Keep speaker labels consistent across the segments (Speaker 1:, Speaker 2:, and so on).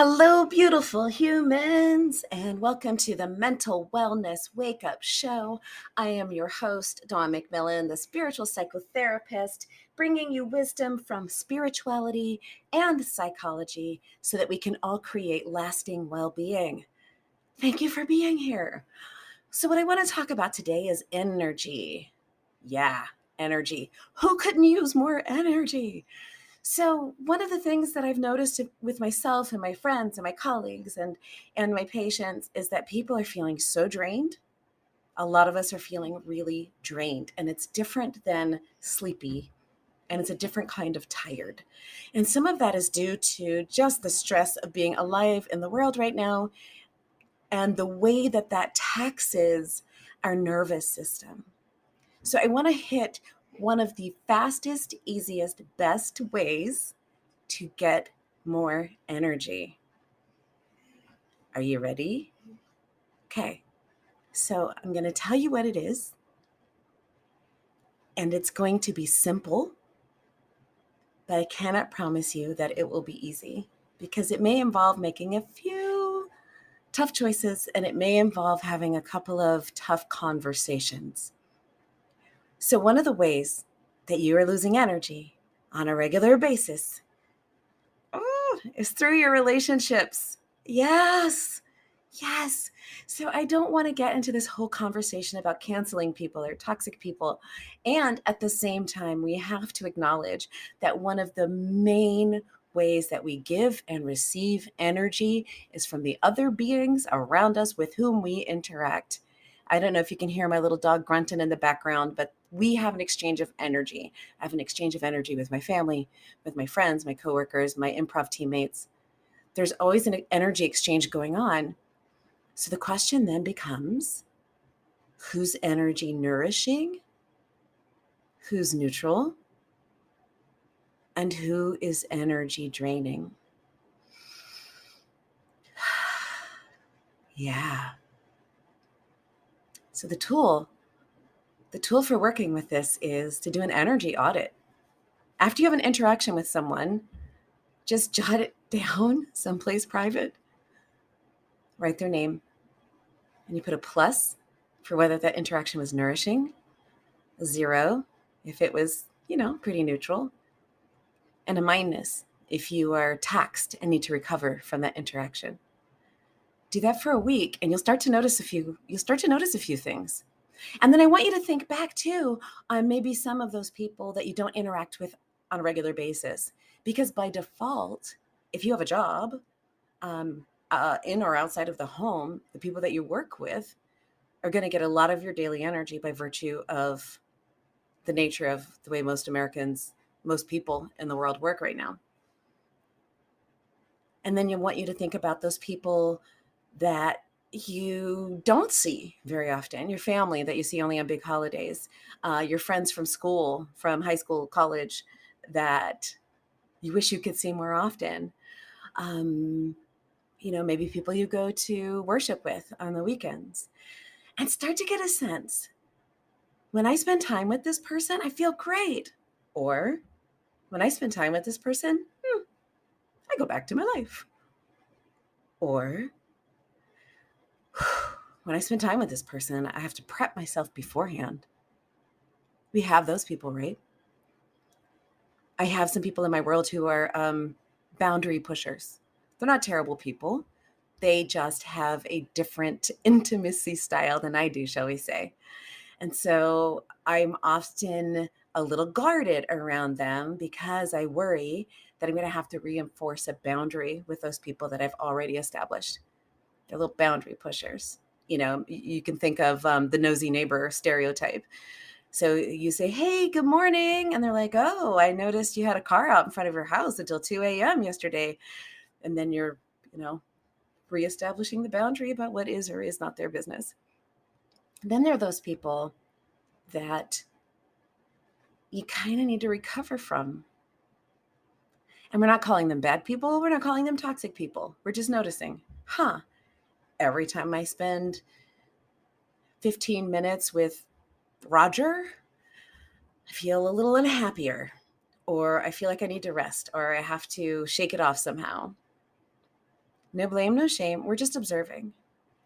Speaker 1: Hello, beautiful humans, and welcome to the Mental Wellness Wake Up Show. I am your host, Dawn McMillan, the spiritual psychotherapist, bringing you wisdom from spirituality and psychology so that we can all create lasting well being. Thank you for being here. So, what I want to talk about today is energy. Yeah, energy. Who couldn't use more energy? So one of the things that I've noticed with myself and my friends and my colleagues and my patients is that people are feeling so drained. A lot of us are feeling really drained, and it's different than sleepy, and it's a different kind of tired. And some of that is due to just the stress of being alive in the world right now and the way that that taxes our nervous system. So I want to hit one of the fastest, easiest, best ways to get more energy. Are you ready? Okay, so I'm going to tell you what it is, and it's going to be simple, but I cannot promise you that it will be easy because it may involve making a few tough choices and it may involve having a couple of tough conversations. So, one of the ways that you are losing energy on a regular basis is through your relationships. Yes. Yes. So I don't want to get into this whole conversation about canceling people or toxic people. And at the same time, we have to acknowledge that one of the main ways that we give and receive energy is from the other beings around us with whom we interact. I don't know if you can hear my little dog grunting in the background, but we have an exchange of energy. I have an exchange of energy with my family, with my friends, my coworkers, my improv teammates. There's always an energy exchange going on. So the question then becomes, who's energy nourishing, who's neutral, and who is energy draining? Yeah. So the tool for working with this is to do an energy audit. After you have an interaction with someone, just jot it down someplace private, write their name, and you put a plus for whether that interaction was nourishing, a 0 if it was, pretty neutral, and a minus if you are taxed and need to recover from that interaction. Do that for a week and you'll start to notice a few things. And then I want you to think back too on maybe some of those people that you don't interact with on a regular basis. Because by default, if you have a job in or outside of the home, the people that you work with are going to get a lot of your daily energy by virtue of the nature of the way most people in the world work right now. And then you want you to think about those people that you don't see very often, your family that you see only on big holidays, your friends from school, from high school, college, that you wish you could see more often. Maybe people you go to worship with on the weekends, and start to get a sense. When I spend time with this person, I feel great. Or when I spend time with this person, I go back to my life. Or when I spend time with this person, I have to prep myself beforehand. We have those people, right? I have some people in my world who are boundary pushers. They're not terrible people. They just have a different intimacy style than I do, shall we say. And so I'm often a little guarded around them because I worry that I'm going to have to reinforce a boundary with those people that I've already established. They're little boundary pushers. You can think of the nosy neighbor stereotype. So you say, hey, good morning. And they're like, oh, I noticed you had a car out in front of your house until 2 a.m. yesterday. And then you're, reestablishing the boundary about what is or is not their business. And then there are those people that you kind of need to recover from. And we're not calling them bad people. We're not calling them toxic people. We're just noticing, every time I spend 15 minutes with Roger, I feel a little unhappier, or I feel like I need to rest, or I have to shake it off somehow. No blame, no shame. We're just observing.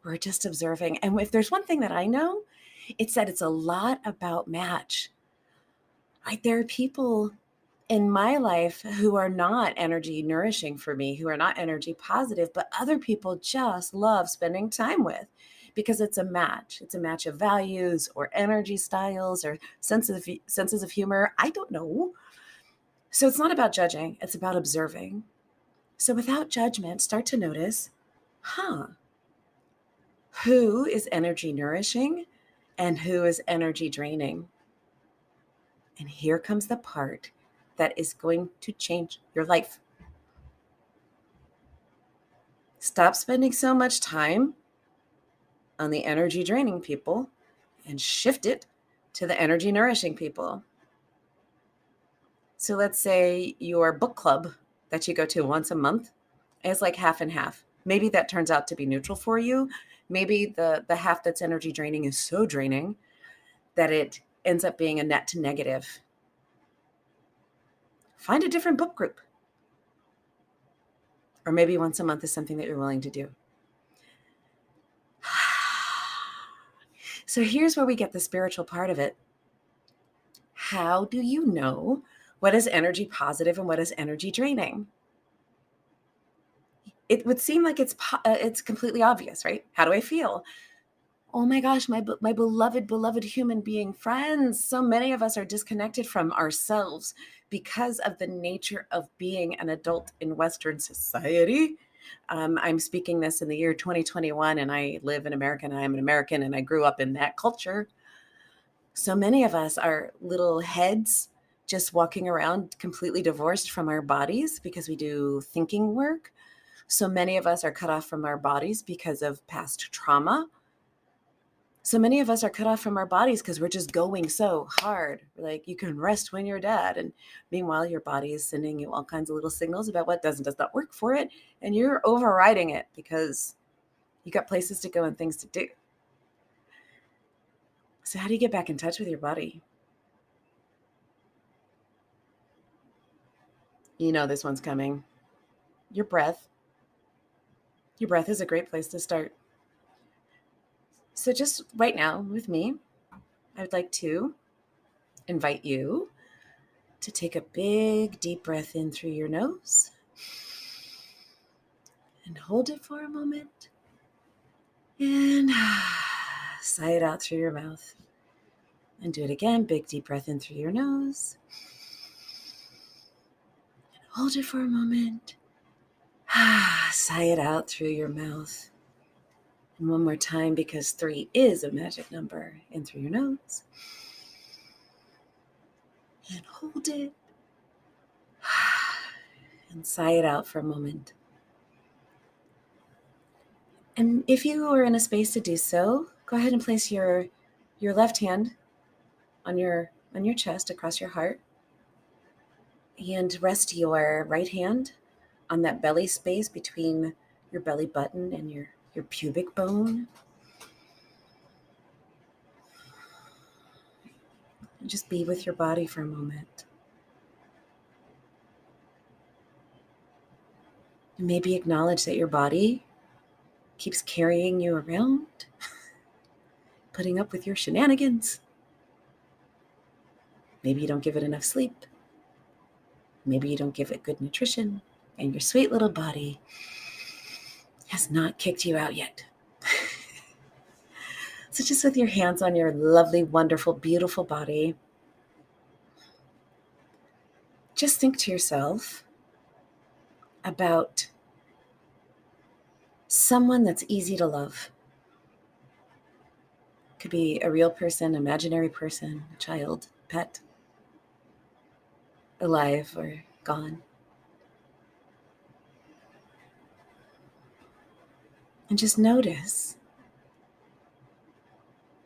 Speaker 1: We're just observing. And if there's one thing that I know, it's that it's a lot about match. Right? There are people in my life who are not energy nourishing for me, who are not energy positive, but other people just love spending time with because it's a match. It's a match of values or energy styles or senses of humor. I don't know. So it's not about judging, it's about observing. So without judgment, start to notice, huh, who is energy nourishing and who is energy draining? And here comes the part that is going to change your life. Stop spending so much time on the energy draining people and shift it to the energy nourishing people. So let's say your book club that you go to once a month is like half and half. Maybe that turns out to be neutral for you. Maybe the half that's energy draining is so draining that it ends up being a net to negative. Find a different book group. Or maybe once a month is something that you're willing to do. So here's where we get the spiritual part of it. How do you know what is energy positive and what is energy draining? It would seem like it's completely obvious, right? How do I feel? Oh my gosh, my beloved human being friends. So many of us are disconnected from ourselves because of the nature of being an adult in Western society. I'm speaking this in the year 2021, and I live in America, and I'm an American, and I grew up in that culture. So many of us are little heads just walking around completely divorced from our bodies because we do thinking work. So many of us are cut off from our bodies because of past trauma. So many of us are cut off from our bodies because we're just going so hard. Like, you can rest when you're dead. And meanwhile, your body is sending you all kinds of little signals about what does not work for it. And you're overriding it because you got places to go and things to do. So how do you get back in touch with your body? You know this one's coming. Your breath. Your breath is a great place to start. So just right now with me, I would like to invite you to take a big deep breath in through your nose and hold it for a moment and sigh it out through your mouth. And do it again. Big deep breath in through your nose and hold it for a moment. Sigh it out through your mouth. And one more time, because 3 is a magic number. In through your nose and hold it and sigh it out for a moment. And if you are in a space to do so, go ahead and place your left hand on your chest across your heart, and rest your right hand on that belly space between your belly button and your pubic bone. And just be with your body for a moment. And maybe acknowledge that your body keeps carrying you around, putting up with your shenanigans. Maybe you don't give it enough sleep. Maybe you don't give it good nutrition. And your sweet little body has not kicked you out yet. So just with your hands on your lovely, wonderful, beautiful body, just think to yourself about someone that's easy to love. Could be a real person, imaginary person, a child, pet, alive or gone. And just notice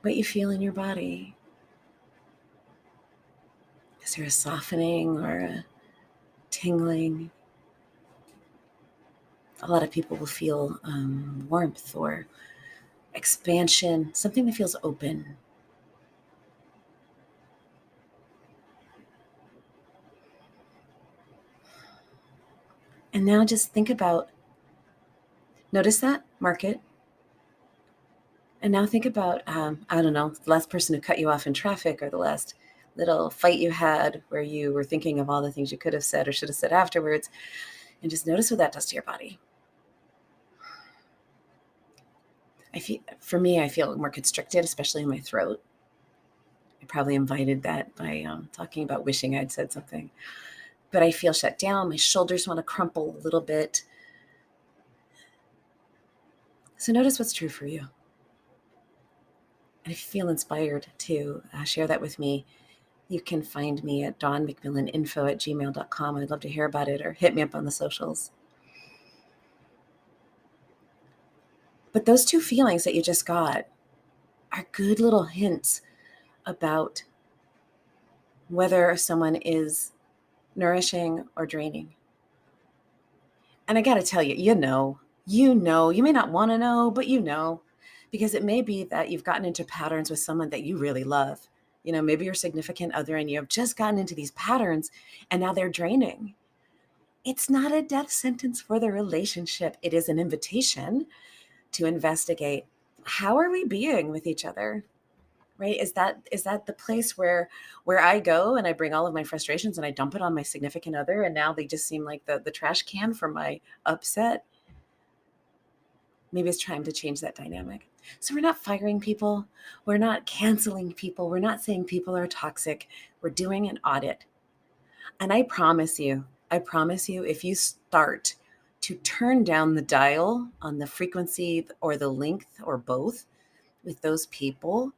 Speaker 1: what you feel in your body. Is there a softening or a tingling? A lot of people will feel warmth or expansion, something that feels open. And now just think about Notice that, mark it. And now think about, I don't know, the last person who cut you off in traffic, or the last little fight you had where you were thinking of all the things you could have said or should have said afterwards. And just notice what that does to your body. For me, I feel more constricted, especially in my throat. I probably invited that by talking about wishing I'd said something. But I feel shut down. My shoulders want to crumple a little bit. So notice what's true for you. And if you feel inspired to share that with me, you can find me at dawnmcmillaninfo@gmail.com. I'd love to hear about it, or hit me up on the socials. But those two feelings that you just got are good little hints about whether someone is nourishing or draining. And I got to tell you, you may not want to know, but because it may be that you've gotten into patterns with someone that you really love. Maybe your significant other and you have just gotten into these patterns and now they're draining. It's not a death sentence for the relationship. It is an invitation to investigate, how are we being with each other? Right? Is that the place where I go and I bring all of my frustrations and I dump it on my significant other, and now they just seem like the trash can for my upset? Maybe it's time to change that dynamic. So we're not firing people. We're not canceling people. We're not saying people are toxic. We're doing an audit. And I promise you, if you start to turn down the dial on the frequency or the length or both with those people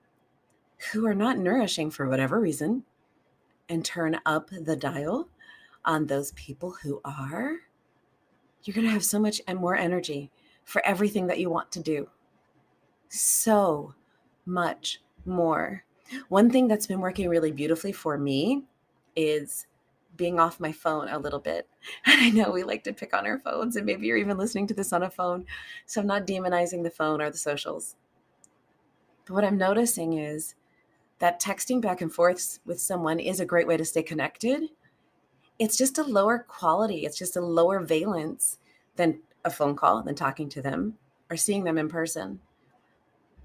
Speaker 1: who are not nourishing for whatever reason, and turn up the dial on those people who are, you're going to have so much and more energy for everything that you want to do. So much more. One thing that's been working really beautifully for me is being off my phone a little bit. And I know we like to pick on our phones, and maybe you're even listening to this on a phone. So I'm not demonizing the phone or the socials. But what I'm noticing is that texting back and forth with someone is a great way to stay connected. It's just a lower quality. It's just a lower valence than a phone call, than talking to them or seeing them in person.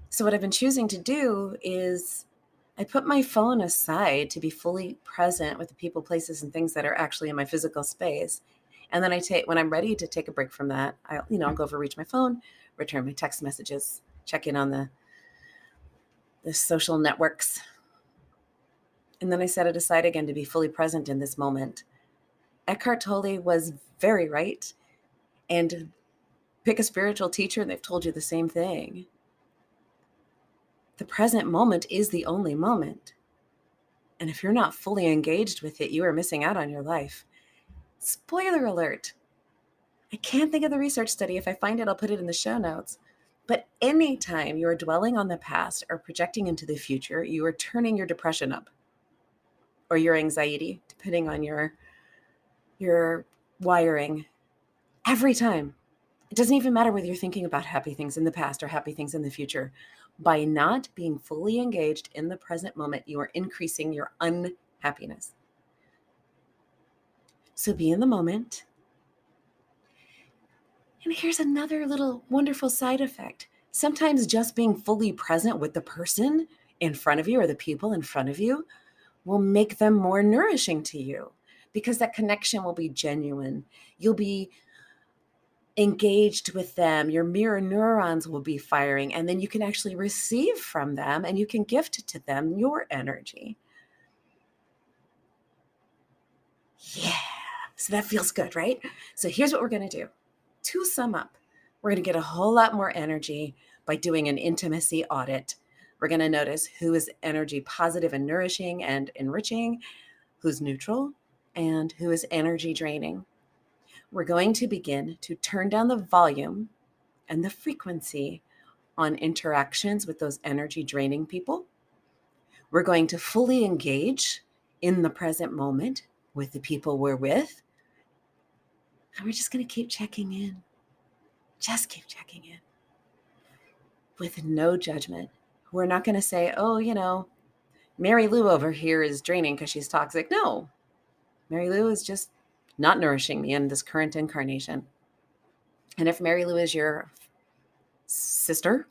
Speaker 1: So what I've been choosing to do is I put my phone aside to be fully present with the people, places, and things that are actually in my physical space. And then when I'm ready to take a break from that, I'll go over, reach my phone, return my text messages, check in on the social networks. And then I set it aside again to be fully present in this moment. Eckhart Tolle was very right. And pick a spiritual teacher and they've told you the same thing. The present moment is the only moment. And if you're not fully engaged with it, you are missing out on your life. Spoiler alert. I can't think of the research study. If I find it, I'll put it in the show notes. But anytime you are dwelling on the past or projecting into the future, you are turning your depression up, or your anxiety, depending on your wiring. Every time. It doesn't even matter whether you're thinking about happy things in the past or happy things in the future. By not being fully engaged in the present moment, you are increasing your unhappiness. So be in the moment. And here's another little wonderful side effect. Sometimes just being fully present with the person in front of you, or the people in front of you, will make them more nourishing to you, because that connection will be genuine. You'll be engaged with them. Your mirror neurons will be firing, and then you can actually receive from them, and you can gift to them your energy. Yeah. So that feels good, right? So here's what we're going to do. To sum up, we're going to get a whole lot more energy by doing an intimacy audit. We're going to notice who is energy positive and nourishing and enriching, who's neutral, and who is energy draining. We're going to begin to turn down the volume and the frequency on interactions with those energy draining people. We're going to fully engage in the present moment with the people we're with. And we're just going to keep checking in. Just keep checking in with no judgment. We're not going to say, oh, Mary Lou over here is draining because she's toxic. No, Mary Lou is just not nourishing me in this current incarnation. And if Mary Lou is your sister,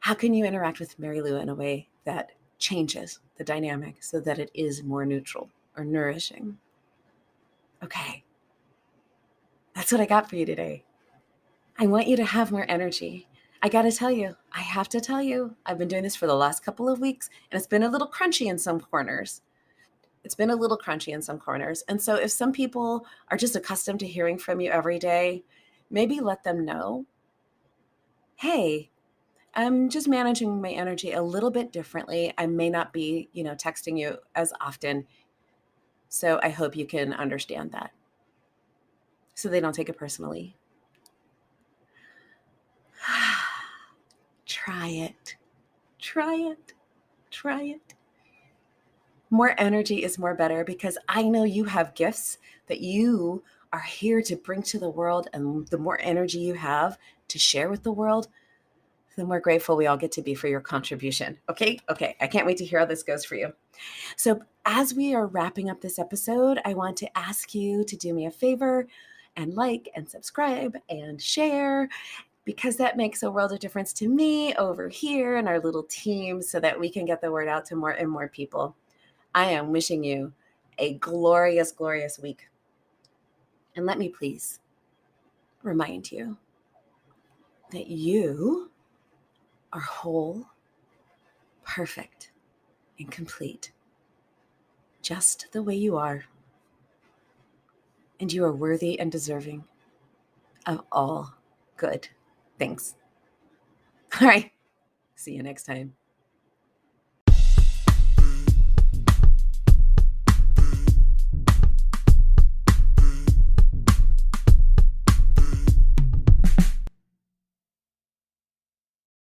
Speaker 1: how can you interact with Mary Lou in a way that changes the dynamic so that it is more neutral or nourishing? Okay, that's what I got for you today. I want you to have more energy. I got to tell you, I have to tell you, I've been doing this for the last couple of weeks and it's been a little crunchy in some corners. And so if some people are just accustomed to hearing from you every day, maybe let them know, hey, I'm just managing my energy a little bit differently. I may not be, texting you as often. So I hope you can understand that so they don't take it personally. Try it. Try it. Try it. More energy is more better because I know you have gifts that you are here to bring to the world. And the more energy you have to share with the world, the more grateful we all get to be for your contribution. Okay. I can't wait to hear how this goes for you. So as we are wrapping up this episode, I want to ask you to do me a favor and like and subscribe and share, because that makes a world of difference to me over here and our little team so that we can get the word out to more and more people. I am wishing you a glorious, glorious week. And let me please remind you that you are whole, perfect, and complete, just the way you are. And you are worthy and deserving of all good things. All right. See you next time.